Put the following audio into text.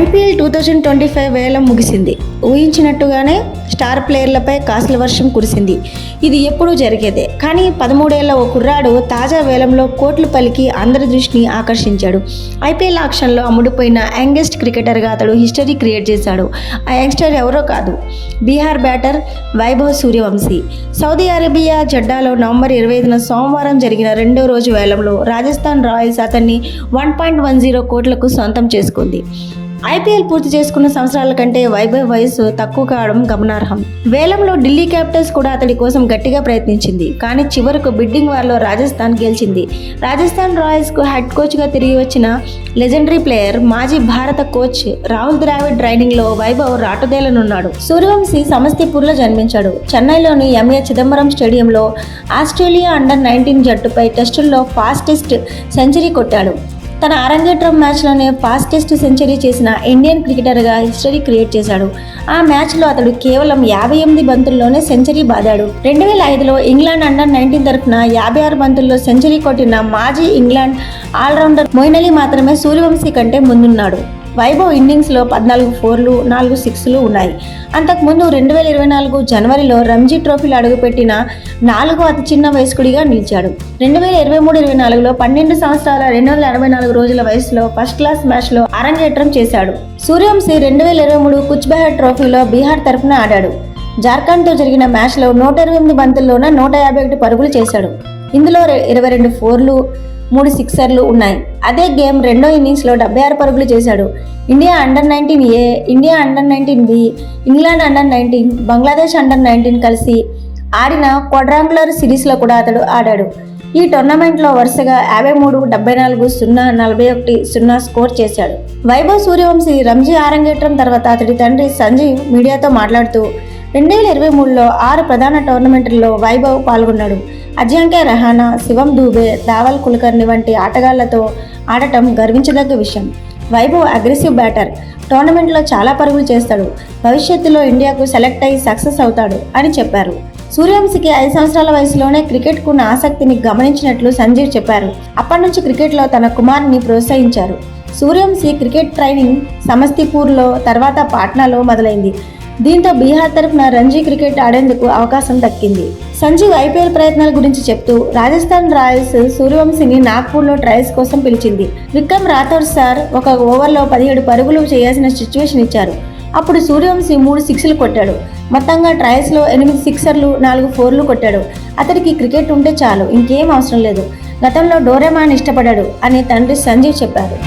IPL 2025 వేలం ముగిసింది. ఊహించినట్టుగానే star ప్లేయర్లపై కాసుల వర్షం కురిసింది. ఇది ఎప్పుడూ జరిగేదే. కానీ 13 ఏళ్ల ఓ కుర్రాడు తాజా వేలంలో కోట్లు పలికి అందరి దృష్టిని ఆకర్షించాడు. ఐపీఎల్ ఆక్షన్లో అమ్ముడుపోయిన యంగెస్ట్ క్రికెటర్గా అతడు హిస్టరీ క్రియేట్ చేశాడు. ఆ యంగ్స్టర్ ఎవరో కాదు, Bihar batter Vaibhav Suryavanshi. Saudi Arabia జడ్డాలో నవంబర్ 25న సోమవారం జరిగిన రెండో రోజు వేలంలో రాజస్థాన్ రాయల్స్ అతన్ని 1.10 కోట్లకు సొంతం చేసుకుంది. ఐపీఎల్ పూర్తి చేసుకున్న సంవత్సరాల కంటే వైభవ్ వయసు తక్కువ కావడం గమనార్హం. వేలంలో ఢిల్లీ క్యాపిటల్స్ కూడా అతడి కోసం గట్టిగా ప్రయత్నించింది. కానీ చివరకు బిడ్డింగ్ వార్లో రాజస్థాన్ గెలిచింది. రాజస్థాన్ రాయల్స్కు హెడ్ కోచ్గా తిరిగి వచ్చిన లెజెండరీ ప్లేయర్, మాజీ భారత కోచ్ రాహుల్ ద్రావిడ్ ట్రైనింగ్లో వైభవ్ రాటుదేలనున్నాడు. సూర్యవంశీ సమస్తీపూర్లో జన్మించాడు. చెన్నైలోని ఎంఏ చిదంబరం స్టేడియంలో ఆస్ట్రేలియా అండర్-19 జట్టుపై టెస్టుల్లో ఫాస్టెస్ట్ సెంచరీ కొట్టాడు. తన అరంగేట్రం మ్యాచ్లోనే ఫాస్టెస్ట్ సెంచరీ చేసిన ఇండియన్ క్రికెటర్గా హిస్టరీ క్రియేట్ చేశాడు. ఆ మ్యాచ్లో అతడు కేవలం 58 బంతుల్లోనే సెంచరీ బాదాడు. 2005లో ఇంగ్లాండ్ అండర్-19 తరఫున 56 బంతుల్లో సెంచరీ కొట్టిన మాజీ ఇంగ్లాండ్ ఆల్రౌండర్ మొయిన్ అలీ మాత్రమే సూర్యవంశీ కంటే ముందున్నాడు. వైభవ్ ఇన్నింగ్స్లో 14 ఫోర్లు, 4 సిక్స్లు ఉన్నాయి. అంతకుముందు 2024 జనవరిలో రంజీ ట్రోఫీలో అడుగుపెట్టిన 4వ అతి చిన్న వయస్కుడిగా నిలిచాడు. 2023-24లో 12 సంవత్సరాల 284 రోజుల వయసులో ఫస్ట్ క్లాస్ మ్యాచ్లో అరంగేట్రం చేశాడు. సూర్యవంశీ 2023 కుచ్ బెహార్ ట్రోఫీలో బీహార్ తరఫున ఆడాడు. జార్ఖండ్తో జరిగిన మ్యాచ్లో 128 బంతుల్లోనే 151 పరుగులు చేశాడు. ఇందులో 22 ఫోర్లు, 3 సిక్సర్లు ఉన్నాయి. అదే గేమ్ రెండో ఇన్నింగ్స్లో 76 పరుగులు చేశాడు. India under-19 India under-19 England under-19, Bangladesh under-19 కలిసి ఆడిన క్వాడ్రాంగులర్ సిరీస్లో కూడా అతడు ఆడాడు. ఈ టోర్నమెంట్లో వరుసగా 53, 74, 0, 41, 0 స్కోర్ చేశాడు. వైభవ్ సూర్యవంశీ రంజీ ఆరంగేట్రం తర్వాత అతడి తండ్రి సంజీవ్ మీడియాతో మాట్లాడుతూ 2023లో 6 ప్రధాన టోర్నమెంట్లలో వైభవ్ పాల్గొన్నాడు. అజింక్య రహానా, శివం దూబే, ధావల్ కుల్కర్ని వంటి ఆటగాళ్లతో ఆడటం గర్వించదగ్గ విషయం. వైభవ్ అగ్రెసివ్ బ్యాటర్, టోర్నమెంట్లో చాలా పరుగులు చేస్తాడు. భవిష్యత్తులో ఇండియాకు సెలెక్ట్ అయి సక్సెస్ అవుతాడు అని చెప్పారు. సూర్యవంశీకి 5 సంవత్సరాల వయసులోనే క్రికెట్కు ఉన్న ఆసక్తిని గమనించినట్లు సంజీవ్ చెప్పారు. అప్పటి నుంచి క్రికెట్లో తన కుమారుని ప్రోత్సహించారు. సూర్యవంశీ క్రికెట్ ట్రైనింగ్ సమస్తీపూర్లో, తర్వాత పాట్నాలో మొదలైంది. దీంతో బీహార్ తరఫున రంజీ క్రికెట్ ఆడేందుకు అవకాశం దక్కింది. సంజీవ్ ఐపీఎల్ ప్రయత్నాల గురించి చెప్తూ, రాజస్థాన్ రాయల్స్ సూర్యవంశీని నాగ్పూర్లో ట్రయల్స్ కోసం పిలిచింది. విక్రమ్ రాథోడ్ సార్ ఒక ఓవర్లో 17 పరుగులు చేయాల్సిన సిచ్యువేషన్ ఇచ్చారు. అప్పుడు సూర్యవంశీ 3 సిక్స్లు కొట్టాడు. మొత్తంగా ట్రయల్స్లో 8 సిక్సర్లు, 4 ఫోర్లు కొట్టాడు. అతడికి క్రికెట్ ఉంటే చాలు, ఇంకేం అవసరం లేదు. గతంలో డోరేమాన్ ఇష్టపడ్డాడు అని తండ్రి సంజీవ్ చెప్పారు.